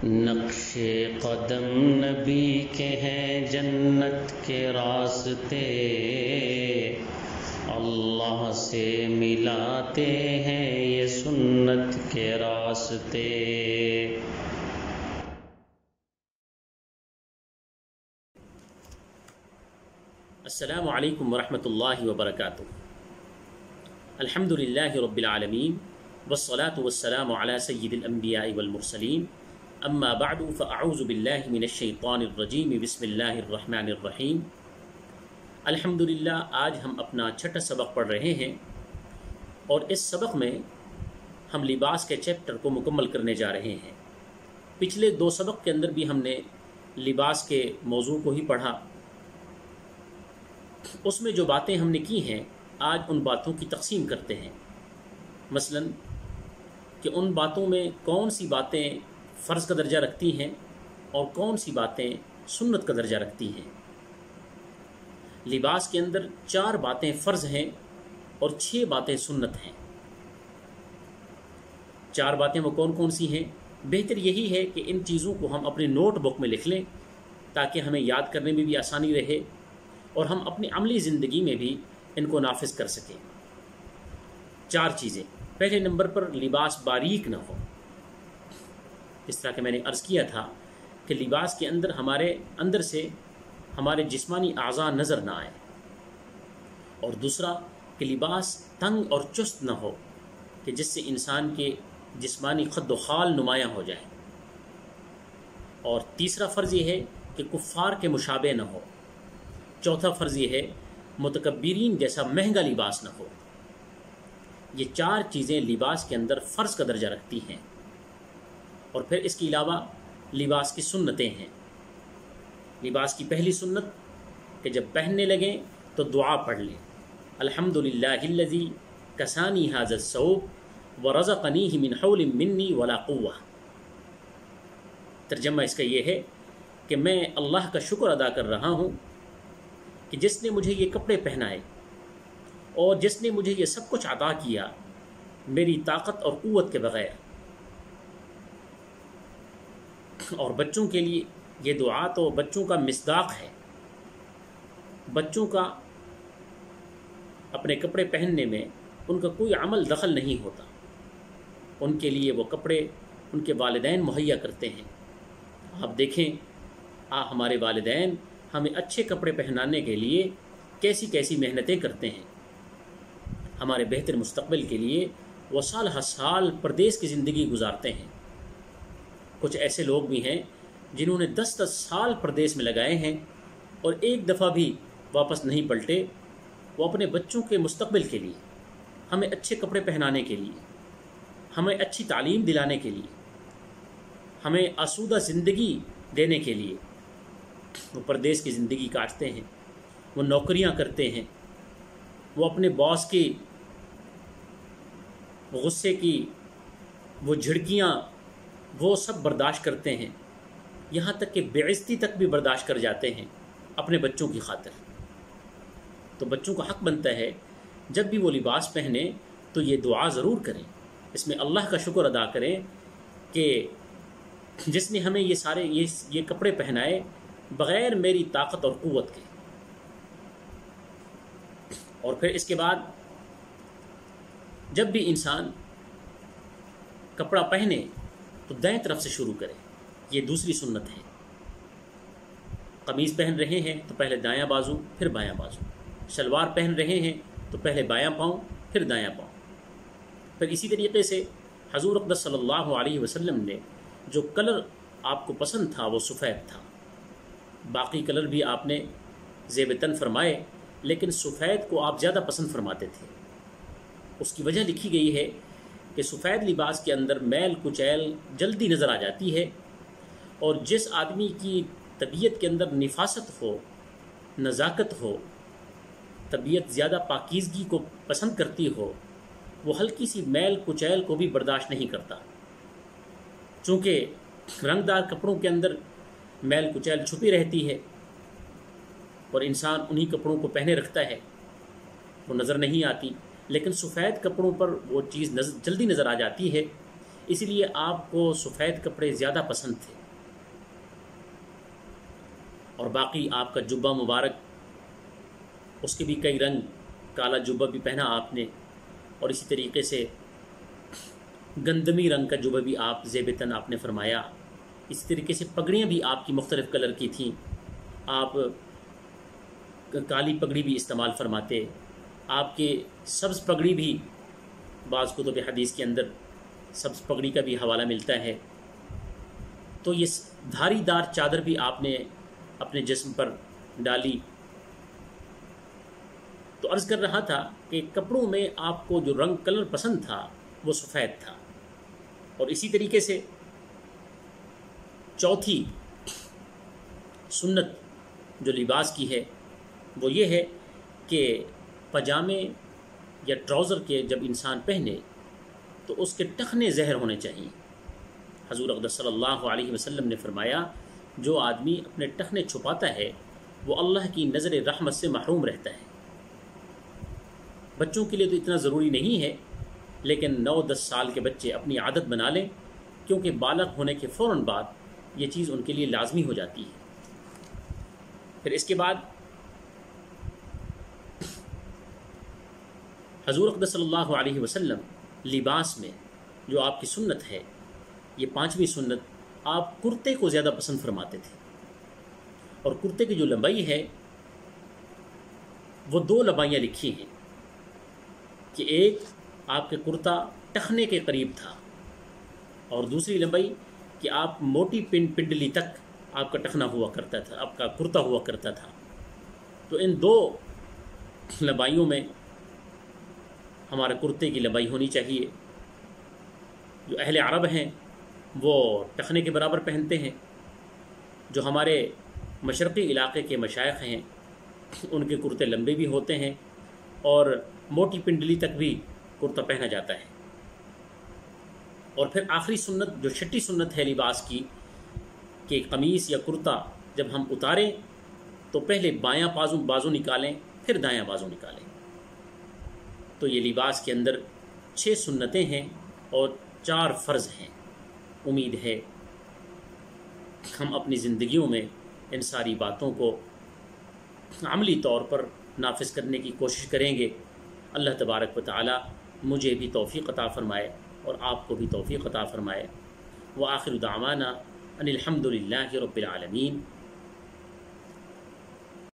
نقش قدم نبی کے ہیں جنت کے راستے، اللہ سے ملاتے ہیں یہ سنت کے راستے۔ السلام علیکم ورحمۃ اللہ وبرکاتہ۔ الحمد للہ رب العالمین والصلاة والسلام علی سید الانبیاء والمرسلین، اما بعد فاعوذ باللہ من الشیطان الرجیم، بسم اللہ الرحمن الرحیم۔ الحمد للہ آج ہم اپنا چھٹا سبق پڑھ رہے ہیں، اور اس سبق میں ہم لباس کے چیپٹر کو مکمل کرنے جا رہے ہیں۔ پچھلے دو سبق کے اندر بھی ہم نے لباس کے موضوع کو ہی پڑھا، اس میں جو باتیں ہم نے کی ہیں آج ان باتوں کی تقسیم کرتے ہیں۔ مثلا کہ ان باتوں میں کون سی باتیں فرض کا درجہ رکھتی ہیں اور کون سی باتیں سنت کا درجہ رکھتی ہیں۔ لباس کے اندر 4 باتیں فرض ہیں اور 6 باتیں سنت ہیں۔ 4 باتیں وہ کون کون سی ہیں؟ بہتر یہی ہے کہ ان چیزوں کو ہم اپنے نوٹ بک میں لکھ لیں تاکہ ہمیں یاد کرنے میں بھی آسانی رہے اور ہم اپنی عملی زندگی میں بھی ان کو نافذ کر سکیں۔ 4 چیزیں۔ پہلے نمبر پر لباس باریک نہ ہو۔ اس طرح کہ میں نے عرض کیا تھا کہ لباس کے اندر ہمارے اندر سے ہمارے جسمانی اعضاء نظر نہ آئے، اور دوسرا کہ لباس تنگ اور چست نہ ہو کہ جس سے انسان کے جسمانی خد و خال نمایاں ہو جائے، اور تیسرا فرض یہ ہے کہ کفار کے مشابہ نہ ہو۔ چوتھا فرض یہ ہے متکبرین جیسا مہنگا لباس نہ ہو۔ یہ 4 چیزیں لباس کے اندر فرض کا درجہ رکھتی ہیں، اور پھر اس کے علاوہ لباس کی سنتیں ہیں۔ لباس کی پہلی سنت کہ جب پہننے لگیں تو دعا پڑھ لیں، الحمدللہ الذی کسانی ھذا الثوب ورزقنیہ من حول منی ولا قوہ۔ ترجمہ اس کا یہ ہے کہ میں اللہ کا شکر ادا کر رہا ہوں کہ جس نے مجھے یہ کپڑے پہنائے اور جس نے مجھے یہ سب کچھ عطا کیا میری طاقت اور قوت کے بغیر۔ اور بچوں کے لیے یہ دعا تو بچوں کا مصداق ہے۔ بچوں کا اپنے کپڑے پہننے میں ان کا کوئی عمل دخل نہیں ہوتا، ان کے لیے وہ کپڑے ان کے والدین مہیا کرتے ہیں۔ آپ دیکھیں ہمارے والدین ہمیں اچھے کپڑے پہنانے کے لیے کیسی کیسی محنتیں کرتے ہیں۔ ہمارے بہتر مستقبل کے لیے وہ سال ہر سال پردیس کی زندگی گزارتے ہیں۔ کچھ ایسے لوگ بھی ہیں جنہوں نے 10 سال پردیس میں لگائے ہیں اور ایک دفعہ بھی واپس نہیں پلٹے۔ وہ اپنے بچوں کے مستقبل کے لیے، ہمیں اچھے کپڑے پہنانے کے لیے، ہمیں اچھی تعلیم دلانے کے لیے، ہمیں آسودہ زندگی دینے کے لیے وہ پردیس کی زندگی کاٹتے ہیں، وہ نوکریاں کرتے ہیں، وہ اپنے باس کی غصے کی وہ جھڑکیاں وہ سب برداشت کرتے ہیں، یہاں تک کہ بے عزتی تک بھی برداشت کر جاتے ہیں اپنے بچوں کی خاطر۔ تو بچوں کا حق بنتا ہے جب بھی وہ لباس پہنے تو یہ دعا ضرور کریں، اس میں اللہ کا شکر ادا کریں کہ جس نے ہمیں یہ سارے یہ کپڑے پہنائے بغیر میری طاقت اور قوت کے۔ اور پھر اس کے بعد جب بھی انسان کپڑا پہنے تو دائیں طرف سے شروع کرے، یہ دوسری سنت ہے۔ قمیض پہن رہے ہیں تو پہلے دایاں بازو پھر بایاں بازو، شلوار پہن رہے ہیں تو پہلے بایاں پاؤں پھر دایاں پاؤں۔ پھر اسی طریقے سے حضور اقدس صلی اللہ علیہ وسلم نے جو کلر آپ کو پسند تھا وہ سفید تھا، باقی کلر بھی آپ نے زیب تن فرمائے لیکن سفید کو آپ زیادہ پسند فرماتے تھے۔ اس کی وجہ لکھی گئی ہے کہ سفید لباس کے اندر میل کچیل جلدی نظر آ جاتی ہے، اور جس آدمی کی طبیعت کے اندر نفاست ہو، نزاکت ہو، طبیعت زیادہ پاکیزگی کو پسند کرتی ہو، وہ ہلکی سی میل کچیل کو بھی برداشت نہیں کرتا۔ چونکہ رنگ دار کپڑوں کے اندر میل کچیل چھپی رہتی ہے اور انسان انہی کپڑوں کو پہنے رکھتا ہے، وہ نظر نہیں آتی، لیکن سفید کپڑوں پر وہ چیز جلدی نظر آ جاتی ہے اسی لیے آپ کو سفید کپڑے زیادہ پسند تھے، اور باقی آپ کا جبہ مبارک، اس کے بھی کئی رنگ، کالا جبہ بھی پہنا آپ نے، اور اسی طریقے سے گندمی رنگ کا جبہ بھی آپ زیب تن آپ نے فرمایا، اسی طریقے سے پگڑیاں بھی آپ کی مختلف کلر کی تھیں، آپ کالی پگڑی بھی استعمال فرماتے، آپ کے سبز پگڑی بھی بعض کتب حدیث کے اندر سبز پگڑی کا بھی حوالہ ملتا ہے، تو یہ دھاری دار چادر بھی آپ نے اپنے جسم پر ڈالی۔ تو عرض کر رہا تھا کہ کپڑوں میں آپ کو جو رنگ کلر پسند تھا وہ سفید تھا، اور اسی طریقے سے چوتھی سنت جو لباس کی ہے وہ یہ ہے کہ پاجامے یا ٹراؤزر کے جب انسان پہنے تو اس کے ٹخنے زہر ہونے چاہیے۔ حضور اقدس صلی اللہ علیہ وسلم نے فرمایا جو آدمی اپنے ٹخنے چھپاتا ہے وہ اللہ کی نظر رحمت سے محروم رہتا ہے۔ بچوں کے لیے تو اتنا ضروری نہیں ہے، لیکن 9-10 سال کے بچے اپنی عادت بنا لیں، کیونکہ بالغ ہونے کے فوراً بعد یہ چیز ان کے لیے لازمی ہو جاتی ہے۔ پھر اس کے بعد حضور اقدس صلی اللہ علیہ وسلم لباس میں جو آپ کی سنت ہے، یہ 5ویں سنت، آپ کرتے کو زیادہ پسند فرماتے تھے، اور کرتے کی جو لمبائی ہے وہ 2 لمبائیاں لکھی ہیں کہ ایک آپ کے کرتا ٹخنے کے قریب تھا، اور دوسری لمبائی کہ آپ موٹی پنڈلی تک آپ کا ٹخنا ہوا کرتا تھا، آپ کا کرتا ہوا کرتا تھا۔ تو ان 2 لمبائیوں میں ہمارے کرتے کی لمبائی ہونی چاہیے۔ جو اہل عرب ہیں وہ ٹخنے کے برابر پہنتے ہیں، جو ہمارے مشرقی علاقے کے مشائخ ہیں ان کے کرتے لمبے بھی ہوتے ہیں، اور موٹی پنڈلی تک بھی کرتا پہنا جاتا ہے۔ اور پھر آخری سنت جو 6ٹھی سنت ہے لباس کی کہ قمیص یا کرتا جب ہم اتاریں تو پہلے بایاں بازو نکالیں، پھر دایاں بازو نکالیں۔ تو یہ لباس کے اندر 6 سنتیں ہیں اور 4 فرض ہیں۔ امید ہے ہم اپنی زندگیوں میں ان ساری باتوں کو عملی طور پر نافذ کرنے کی کوشش کریں گے۔ اللہ تبارک و تعالی مجھے بھی توفیق عطا فرمائے اور آپ کو بھی توفیق عطا فرمائے۔ وآخر دعوانا ان الحمد للہ رب العالمین۔